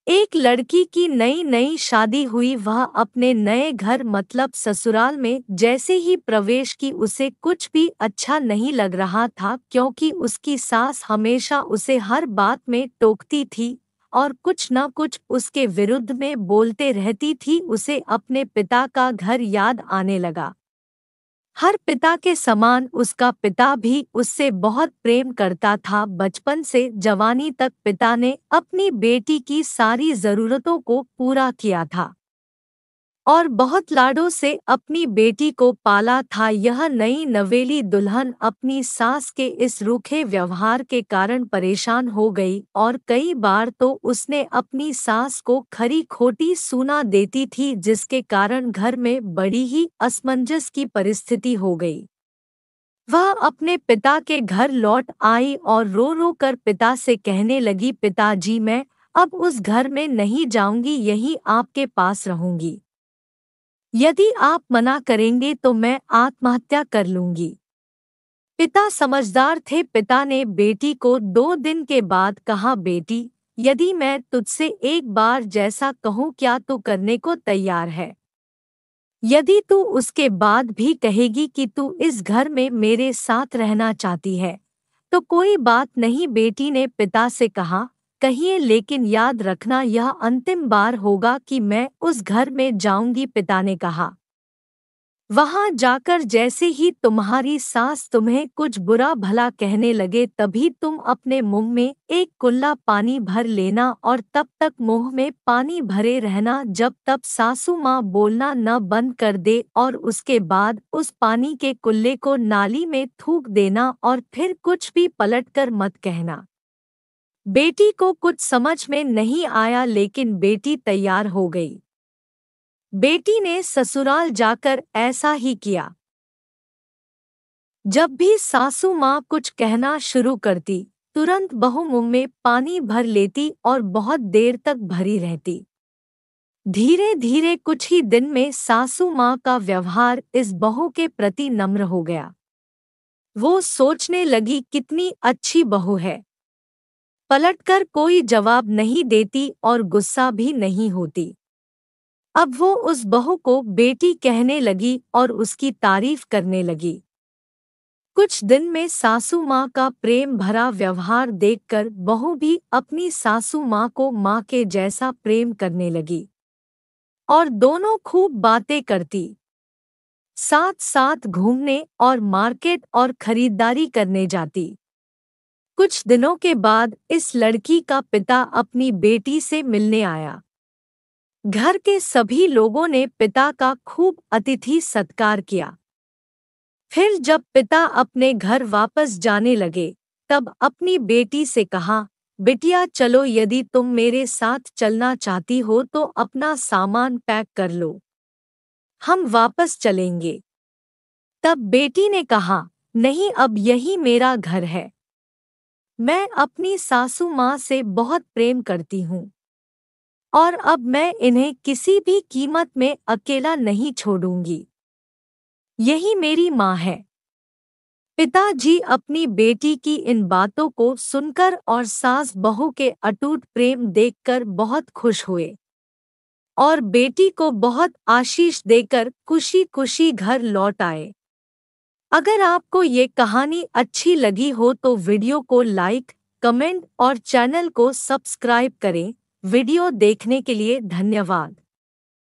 एक लड़की की नई नई शादी हुई। वह अपने नए घर मतलब ससुराल में जैसे ही प्रवेश की उसे कुछ भी अच्छा नहीं लग रहा था, क्योंकि उसकी सास हमेशा उसे हर बात में टोकती थी और कुछ न कुछ उसके विरुद्ध में बोलते रहती थी। उसे अपने पिता का घर याद आने लगा। हर पिता के समान उसका पिता भी उससे बहुत प्रेम करता था। बचपन से जवानी तक पिता ने अपनी बेटी की सारी जरूरतों को पूरा किया था और बहुत लाडों से अपनी बेटी को पाला था। यह नई नवेली दुल्हन अपनी सास के इस रूखे व्यवहार के कारण परेशान हो गई और कई बार तो उसने अपनी सास को खरी खोटी सुना देती थी, जिसके कारण घर में बड़ी ही असमंजस की परिस्थिति हो गई। वह अपने पिता के घर लौट आई और रो रो कर पिता से कहने लगी, पिताजी, मैं अब उस घर में नहीं जाऊंगी, यहीं आपके पास रहूंगी। यदि आप मना करेंगे तो मैं आत्महत्या कर लूंगी। पिता समझदार थे। पिता ने बेटी को 2 दिन के बाद कहा, बेटी, यदि मैं तुझसे एक बार जैसा कहूँ क्या तू करने को तैयार है? यदि तू उसके बाद भी कहेगी कि तू इस घर में मेरे साथ रहना चाहती है तो कोई बात नहीं। बेटी ने पिता से कहा, कहिए, लेकिन याद रखना यह अंतिम बार होगा कि मैं उस घर में जाऊंगी। पिता ने कहा, वहां जाकर जैसे ही तुम्हारी सास तुम्हें कुछ बुरा भला कहने लगे तभी तुम अपने मुंह में एक कुल्ला पानी भर लेना और तब तक मुंह में पानी भरे रहना जब तक सासू माँ बोलना न बंद कर दे, और उसके बाद उस पानी के कुल्ले को नाली में थूक देना और फिर कुछ भी पलटकर मत कहना। बेटी को कुछ समझ में नहीं आया, लेकिन बेटी तैयार हो गई। बेटी ने ससुराल जाकर ऐसा ही किया। जब भी सासू माँ कुछ कहना शुरू करती, तुरंत बहू मुंह में पानी भर लेती और बहुत देर तक भरी रहती। धीरे धीरे कुछ ही दिन में सासू माँ का व्यवहार इस बहू के प्रति नम्र हो गया। वो सोचने लगी, कितनी अच्छी बहू है, पलटकर कोई जवाब नहीं देती और गुस्सा भी नहीं होती। अब वो उस बहू को बेटी कहने लगी और उसकी तारीफ करने लगी। कुछ दिन में सासू माँ का प्रेम भरा व्यवहार देखकर बहू भी अपनी सासू माँ को माँ के जैसा प्रेम करने लगी और दोनों खूब बातें करती, साथ साथ घूमने और मार्केट और खरीदारी करने जाती। कुछ दिनों के बाद इस लड़की का पिता अपनी बेटी से मिलने आया। घर के सभी लोगों ने पिता का खूब अतिथि सत्कार किया। फिर जब पिता अपने घर वापस जाने लगे तब अपनी बेटी से कहा, बिटिया चलो, यदि तुम मेरे साथ चलना चाहती हो तो अपना सामान पैक कर लो, हम वापस चलेंगे। तब बेटी ने कहा, नहीं, अब यही मेरा घर है। मैं अपनी सासू माँ से बहुत प्रेम करती हूँ और अब मैं इन्हें किसी भी कीमत में अकेला नहीं छोड़ूंगी। यही मेरी माँ है। पिताजी अपनी बेटी की इन बातों को सुनकर और सास बहू के अटूट प्रेम देखकर बहुत खुश हुए और बेटी को बहुत आशीष देकर खुशी खुशी घर लौट आए। अगर आपको ये कहानी अच्छी लगी हो तो वीडियो को लाइक, कमेंट और चैनल को सब्सक्राइब करें। वीडियो देखने के लिए धन्यवाद।